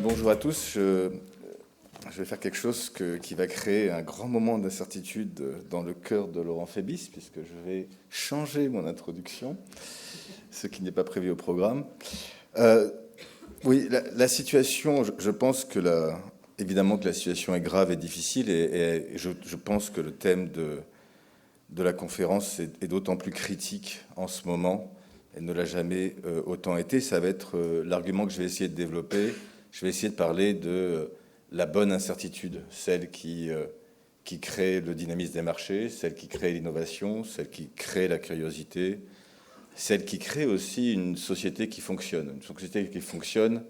Bonjour à tous. Je vais faire quelque chose qui va créer un grand moment d'incertitude dans le cœur de Laurent Fébis, puisque je vais changer mon introduction, ce qui n'est pas prévu au programme. Oui, la situation, je pense que évidemment que la situation est grave et difficile, et je pense que le thème de la conférence est d'autant plus critique en ce moment. Elle ne l'a jamais autant été. Ça va être l'argument que je vais essayer de développer. Je vais essayer de parler de la bonne incertitude, celle qui crée le dynamisme des marchés, celle qui crée l'innovation, celle qui crée la curiosité, celle qui crée aussi une société qui fonctionne. Une société qui fonctionne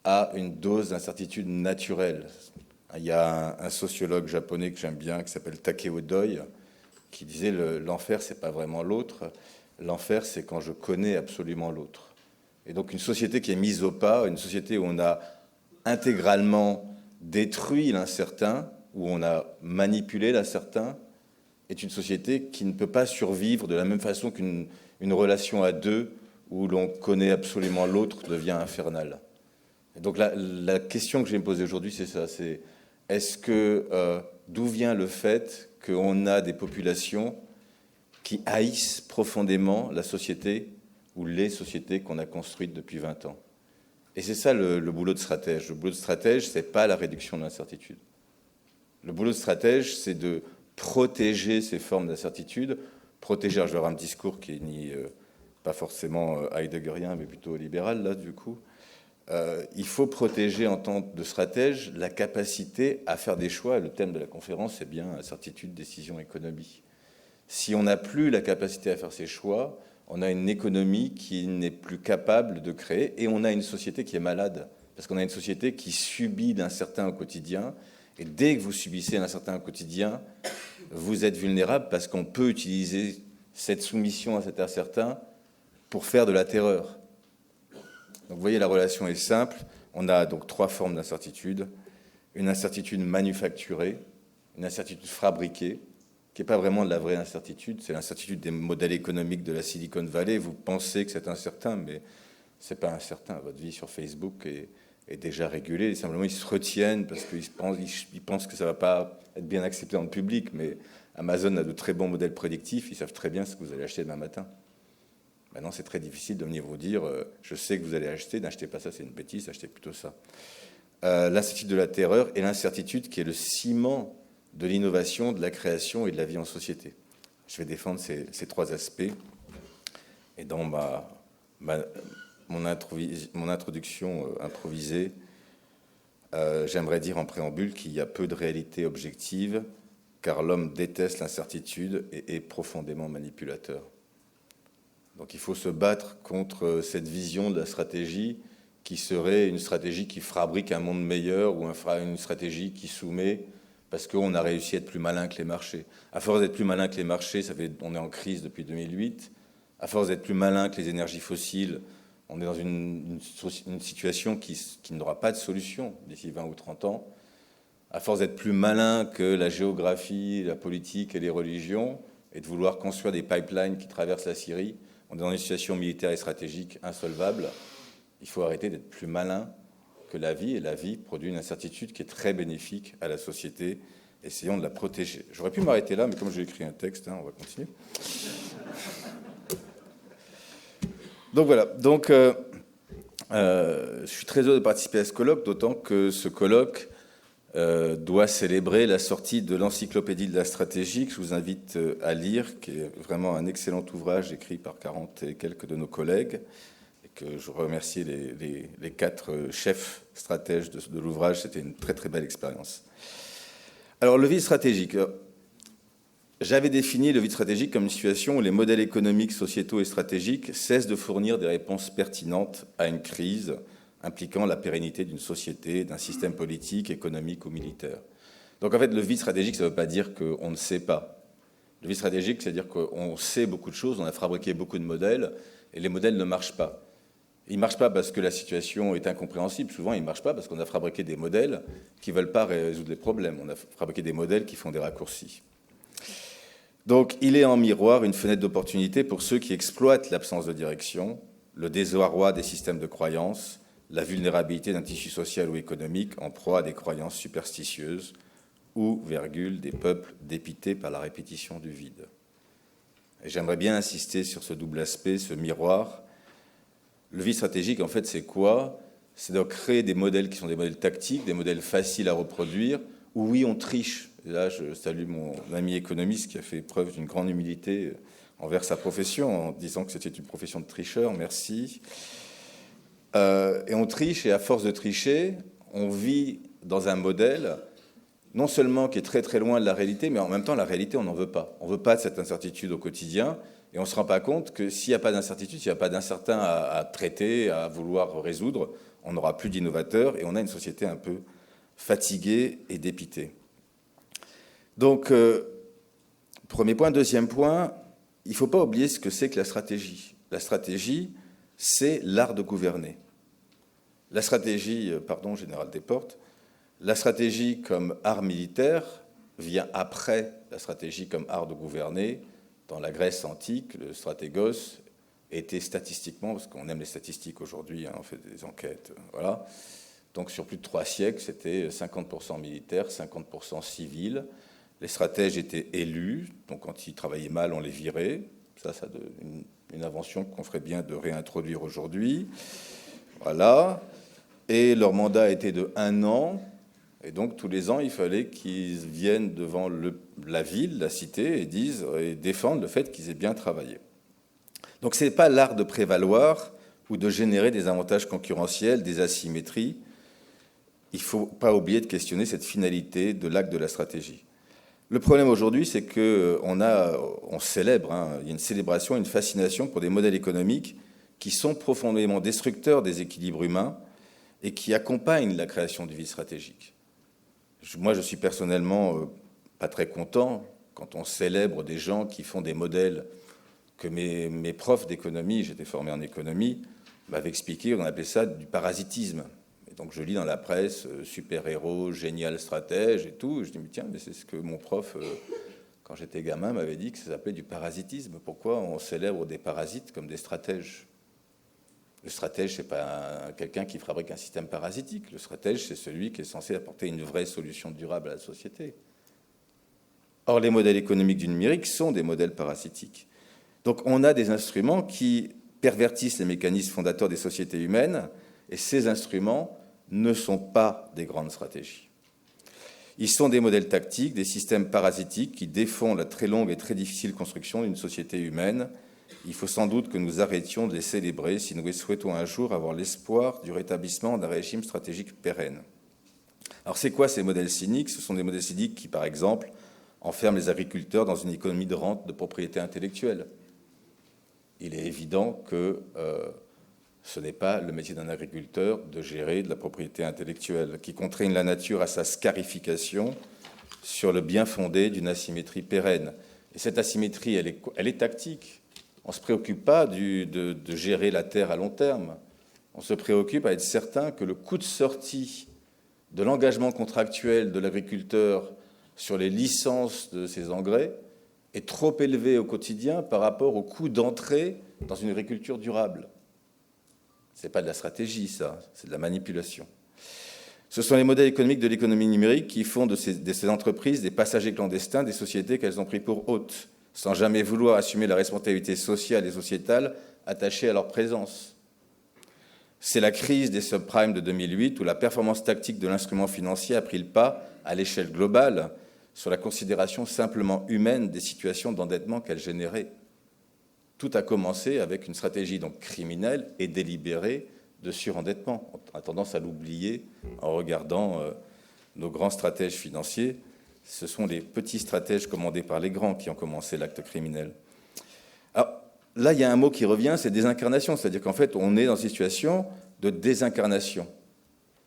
a une dose d'incertitude naturelle. Il y a un sociologue japonais que j'aime bien, qui s'appelle Takeo Doi, qui disait l'enfer, c'est pas vraiment l'autre. L'enfer, c'est quand je connais absolument l'autre. Et donc une société qui est mise au pas, une société où on a intégralement détruit l'incertain, où on a manipulé l'incertain, est une société qui ne peut pas survivre de la même façon qu'une relation à deux où l'on connaît absolument l'autre devient infernale. Et donc la question que je vais me poser aujourd'hui, c'est ça, c'est d'où vient le fait qu'on a des populations qui haïssent profondément la société ou les sociétés qu'on a construites depuis 20 ans. Et c'est ça le boulot de stratège. Le boulot de stratège, ce n'est pas la réduction de l'incertitude. Le boulot de stratège, c'est de protéger ces formes d'incertitude. Protéger, je vais avoir un discours qui n'est pas forcément heideggerien, mais plutôt libéral, là, du coup. Il faut protéger en tant que stratège la capacité à faire des choix. Le thème de la conférence, c'est bien incertitude, décision, économie. Si on n'a plus la capacité à faire ces choix, on a une économie qui n'est plus capable de créer et on a une société qui est malade. Parce qu'on a une société qui subit l'incertain au quotidien. Et dès que vous subissez l'incertain au quotidien, vous êtes vulnérable parce qu'on peut utiliser cette soumission à cet incertain pour faire de la terreur. Donc vous voyez, la relation est simple. On a donc 3 formes d'incertitude. Une incertitude manufacturée, une incertitude fabriquée, qui n'est pas vraiment de la vraie incertitude, c'est l'incertitude des modèles économiques de la Silicon Valley. Vous pensez que c'est incertain, mais ce n'est pas incertain. Votre vie sur Facebook est déjà régulée. Simplement, ils se retiennent parce qu'ils pensent que ça ne va pas être bien accepté dans le public. Mais Amazon a de très bons modèles prédictifs. Ils savent très bien ce que vous allez acheter demain matin. Maintenant, c'est très difficile de venir vous dire je sais que vous allez acheter, n'achetez pas ça, c'est une bêtise, achetez plutôt ça. L'incertitude de la terreur et l'incertitude qui est le ciment de l'innovation, de la création et de la vie en société. Je vais défendre ces 3 aspects. Et dans mon introduction improvisée, j'aimerais dire en préambule qu'il y a peu de réalité objective, car l'homme déteste l'incertitude et est profondément manipulateur. Donc il faut se battre contre cette vision de la stratégie qui serait une stratégie qui fabrique un monde meilleur ou une stratégie qui soumet parce qu'on a réussi à être plus malin que les marchés. À force d'être plus malin que les marchés, on est en crise depuis 2008. À force d'être plus malin que les énergies fossiles, on est dans une situation qui n'aura pas de solution d'ici 20 ou 30 ans. À force d'être plus malin que la géographie, la politique et les religions, et de vouloir construire des pipelines qui traversent la Syrie, on est dans une situation militaire et stratégique insolvable. Il faut arrêter d'être plus malin que la vie, et la vie produit une incertitude qui est très bénéfique à la société. Essayons de la protéger. J'aurais pu m'arrêter là, mais comme j'ai écrit un texte, on va continuer. Donc voilà. Donc, je suis très heureux de participer à ce colloque, d'autant que ce colloque doit célébrer la sortie de l'encyclopédie de la stratégie, que je vous invite à lire, qui est vraiment un excellent ouvrage écrit par 40 et quelques de nos collègues, et que je remercie les 4 chefs stratèges de l'ouvrage. C'était une très très belle expérience. Alors, le vide stratégique. J'avais défini le vide stratégique comme une situation où les modèles économiques, sociétaux et stratégiques cessent de fournir des réponses pertinentes à une crise impliquant la pérennité d'une société, d'un système politique, économique ou militaire. Donc en fait, le vide stratégique, ça ne veut pas dire qu'on ne sait pas. Le vide stratégique, c'est-à-dire qu'on sait beaucoup de choses, on a fabriqué beaucoup de modèles, et les modèles ne marchent pas. Ils ne marchent pas parce que la situation est incompréhensible. Souvent, ils ne marchent pas parce qu'on a fabriqué des modèles qui ne veulent pas résoudre les problèmes. On a fabriqué des modèles qui font des raccourcis. Donc, il est en miroir une fenêtre d'opportunité pour ceux qui exploitent l'absence de direction, le désarroi des systèmes de croyance, la vulnérabilité d'un tissu social ou économique en proie à des croyances superstitieuses ou, des peuples dépités par la répétition du vide. Et j'aimerais bien insister sur ce double aspect, ce miroir. Le vide stratégique, en fait, c'est quoi? C'est de créer des modèles qui sont des modèles tactiques, des modèles faciles à reproduire, où oui, on triche. Et là, je salue mon ami économiste qui a fait preuve d'une grande humilité envers sa profession, en disant que c'était une profession de tricheur, merci. Et on triche, et à force de tricher, on vit dans un modèle non seulement qui est très très loin de la réalité, mais en même temps, la réalité, on n'en veut pas. On ne veut pas de cette incertitude au quotidien, et on ne se rend pas compte que s'il n'y a pas d'incertitude, s'il n'y a pas d'incertain à traiter, à vouloir résoudre, on n'aura plus d'innovateurs, et on a une société un peu fatiguée et dépitée. Donc, premier point. Deuxième point, il ne faut pas oublier ce que c'est que la stratégie. La stratégie, c'est l'art de gouverner. La stratégie, pardon, Général Desportes, la stratégie comme art militaire vient après la stratégie comme art de gouverner. Dans la Grèce antique, le stratégos était statistiquement, parce qu'on aime les statistiques aujourd'hui, hein, on fait des enquêtes, voilà. Donc sur plus de 3 siècles, c'était 50% militaire, 50% civil. Les stratèges étaient élus, donc quand ils travaillaient mal, on les virait. Ça une invention qu'on ferait bien de réintroduire aujourd'hui. Voilà. Et leur mandat était de 1 an. Et donc, tous les ans, il fallait qu'ils viennent devant la ville, la cité, et défendent le fait qu'ils aient bien travaillé. Donc, ce n'est pas l'art de prévaloir ou de générer des avantages concurrentiels, des asymétries. Il ne faut pas oublier de questionner cette finalité de l'acte de la stratégie. Le problème aujourd'hui, c'est qu'on célèbre, hein, il y a une célébration, une fascination pour des modèles économiques qui sont profondément destructeurs des équilibres humains et qui accompagnent la création du vide stratégique. Moi, je suis personnellement pas très content quand on célèbre des gens qui font des modèles que mes profs d'économie, j'étais formé en économie, m'avaient expliqué, on appelait ça du parasitisme. Et donc je lis dans la presse super-héros, génial stratège et tout. Et je dis, mais tiens, mais c'est ce que mon prof, quand j'étais gamin, m'avait dit que ça s'appelait du parasitisme. Pourquoi on célèbre des parasites comme des stratèges? Le stratège, ce n'est pas quelqu'un qui fabrique un système parasitique. Le stratège, c'est celui qui est censé apporter une vraie solution durable à la société. Or, les modèles économiques du numérique sont des modèles parasitiques. Donc, on a des instruments qui pervertissent les mécanismes fondateurs des sociétés humaines, et ces instruments ne sont pas des grandes stratégies. Ils sont des modèles tactiques, des systèmes parasitiques qui défont la très longue et très difficile construction d'une société humaine. Il faut sans doute que nous arrêtions de les célébrer si nous souhaitons un jour avoir l'espoir du rétablissement d'un régime stratégique pérenne. Alors c'est quoi ces modèles cyniques? Ce sont des modèles cyniques qui, par exemple, enferment les agriculteurs dans une économie de rente de propriété intellectuelle. Il est évident que ce n'est pas le métier d'un agriculteur de gérer de la propriété intellectuelle, qui contraignent la nature à sa scarification sur le bien fondé d'une asymétrie pérenne. Et cette asymétrie, elle est tactique. On ne se préoccupe pas de gérer la terre à long terme. On se préoccupe à être certain que le coût de sortie de l'engagement contractuel de l'agriculteur sur les licences de ses engrais est trop élevé au quotidien par rapport au coût d'entrée dans une agriculture durable. Ce n'est pas de la stratégie, ça, c'est de la manipulation. Ce sont les modèles économiques de l'économie numérique qui font de ces entreprises des passagers clandestins des sociétés qu'elles ont pris pour hôtes, sans jamais vouloir assumer la responsabilité sociale et sociétale attachée à leur présence. C'est la crise des subprimes de 2008 où la performance tactique de l'instrument financier a pris le pas à l'échelle globale sur la considération simplement humaine des situations d'endettement qu'elle générait. Tout a commencé avec une stratégie donc criminelle et délibérée de surendettement. On a tendance à l'oublier en regardant nos grands stratèges financiers. Ce sont les petits stratèges commandés par les grands qui ont commencé l'acte criminel. Alors là, il y a un mot qui revient, c'est désincarnation. C'est-à-dire qu'en fait, on est dans une situation de désincarnation.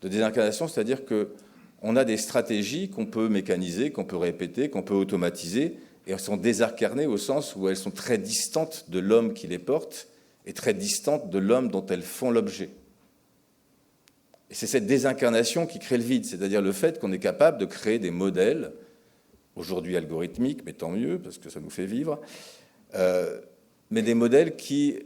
De désincarnation, c'est-à-dire qu'on a des stratégies qu'on peut mécaniser, qu'on peut répéter, qu'on peut automatiser, et elles sont désincarnées au sens où elles sont très distantes de l'homme qui les porte et très distantes de l'homme dont elles font l'objet. Et c'est cette désincarnation qui crée le vide, c'est-à-dire le fait qu'on est capable de créer des modèles, aujourd'hui algorithmiques, mais tant mieux, parce que ça nous fait vivre, mais des modèles qui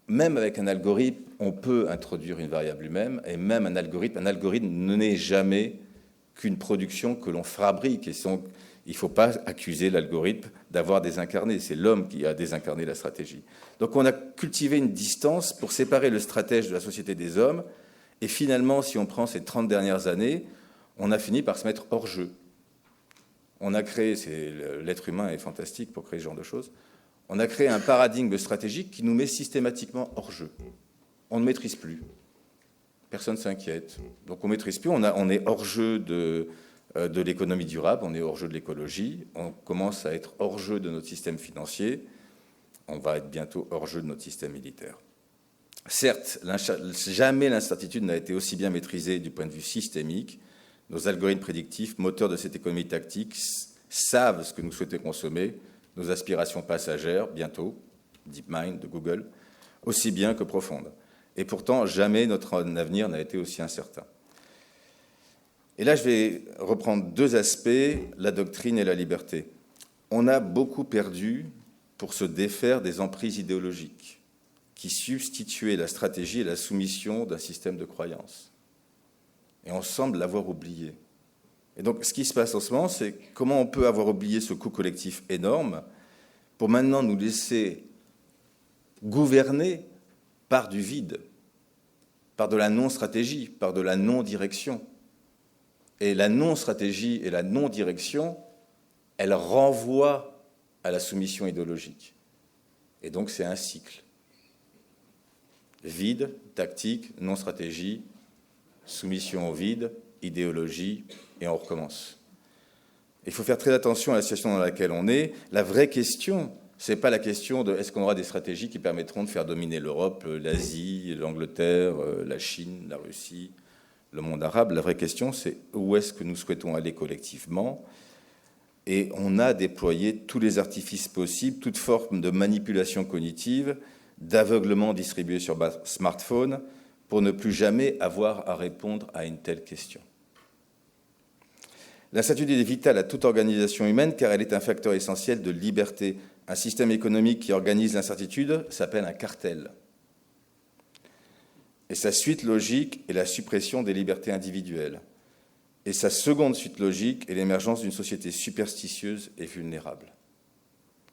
même avec un algorithme, on peut introduire une variable humaine, et même un algorithme n'est jamais qu'une production que l'on fabrique. Et il ne faut pas accuser l'algorithme d'avoir désincarné. C'est l'homme qui a désincarné la stratégie. Donc on a cultivé une distance pour séparer le stratège de la société des hommes. Et finalement, si on prend ces 30 dernières années, on a fini par se mettre hors jeu. On a créé, l'être humain est fantastique pour créer ce genre de choses, on a créé un paradigme stratégique qui nous met systématiquement hors jeu. On ne maîtrise plus. Personne ne s'inquiète. Donc on ne maîtrise plus, on est hors jeu de l'économie durable, on est hors jeu de l'écologie, on commence à être hors jeu de notre système financier, on va être bientôt hors jeu de notre système militaire. Certes, jamais l'incertitude n'a été aussi bien maîtrisée du point de vue systémique. Nos algorithmes prédictifs, moteurs de cette économie tactique, savent ce que nous souhaitons consommer, nos aspirations passagères, bientôt, DeepMind de Google, aussi bien que profondes. Et pourtant, jamais notre avenir n'a été aussi incertain. Et là, je vais reprendre deux aspects, la doctrine et la liberté. On a beaucoup perdu pour se défaire des emprises idéologiques qui substituaient la stratégie et la soumission d'un système de croyances. Et on semble l'avoir oublié. Et donc, ce qui se passe en ce moment, c'est comment on peut avoir oublié ce coût collectif énorme pour maintenant nous laisser gouverner par du vide, par de la non-stratégie, par de la non-direction. Et la non-stratégie et la non-direction, elles renvoient à la soumission idéologique. Et donc, c'est un cycle. Vide, tactique, non-stratégie, soumission au vide, idéologie, et on recommence. Il faut faire très attention à la situation dans laquelle on est. La vraie question, ce n'est pas la question de est-ce qu'on aura des stratégies qui permettront de faire dominer l'Europe, l'Asie, l'Angleterre, la Chine, la Russie, le monde arabe. La vraie question, c'est où est-ce que nous souhaitons aller collectivement. Et on a déployé tous les artifices possibles, toute forme de manipulation cognitive, d'aveuglement distribué sur smartphone, pour ne plus jamais avoir à répondre à une telle question. L'incertitude est vitale à toute organisation humaine car elle est un facteur essentiel de liberté. Un système économique qui organise l'incertitude s'appelle un cartel. Et sa suite logique est la suppression des libertés individuelles. Et sa seconde suite logique est l'émergence d'une société superstitieuse et vulnérable.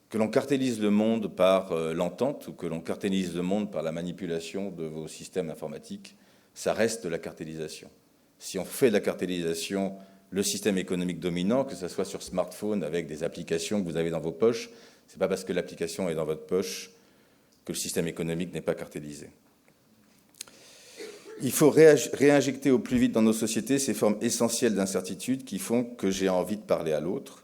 Que l'on cartélise le monde par l'entente ou que l'on cartélise le monde par la manipulation de vos systèmes informatiques, ça reste de la cartélisation. Si on fait de la cartélisation le système économique dominant, que ce soit sur smartphone avec des applications que vous avez dans vos poches, ce n'est pas parce que l'application est dans votre poche que le système économique n'est pas cartélisé. Il faut réinjecter au plus vite dans nos sociétés ces formes essentielles d'incertitude qui font que j'ai envie de parler à l'autre,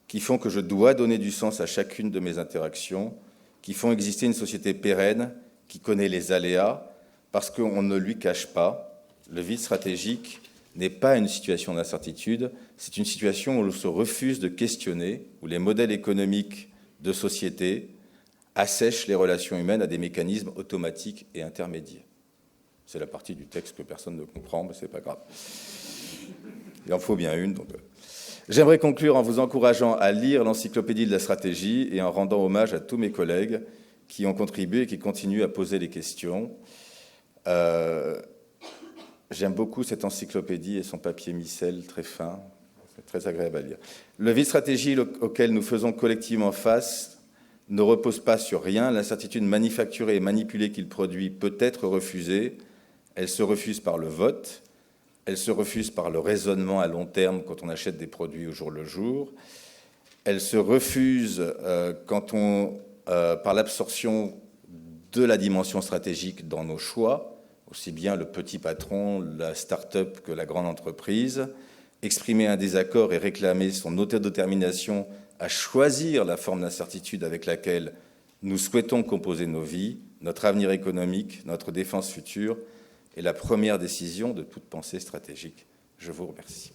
qui font que je dois donner du sens à chacune de mes interactions, qui font exister une société pérenne, qui connaît les aléas, parce qu'on ne lui cache pas. Le vide stratégique n'est pas une situation d'incertitude, c'est une situation où l'on se refuse de questionner, où les modèles économiques de société assèchent les relations humaines à des mécanismes automatiques et intermédiaires. C'est la partie du texte que personne ne comprend, mais ce n'est pas grave. Il en faut bien une. Donc... J'aimerais conclure en vous encourageant à lire l'encyclopédie de la stratégie et en rendant hommage à tous mes collègues qui ont contribué et qui continuent à poser les questions. J'aime beaucoup cette encyclopédie et son papier micelle très fin. C'est très agréable à lire. Le vide stratégique auquel nous faisons collectivement face ne repose pas sur rien. L'incertitude manufacturée et manipulée qu'il produit peut être refusée. Elle se refuse par le vote. Elle se refuse par le raisonnement à long terme quand on achète des produits au jour le jour. Elle se refuse par l'absorption de la dimension stratégique dans nos choix, aussi bien le petit patron, la start-up que la grande entreprise. Exprimer un désaccord et réclamer son autodétermination à choisir la forme d'incertitude avec laquelle nous souhaitons composer nos vies, notre avenir économique, notre défense future, est la première décision de toute pensée stratégique. Je vous remercie.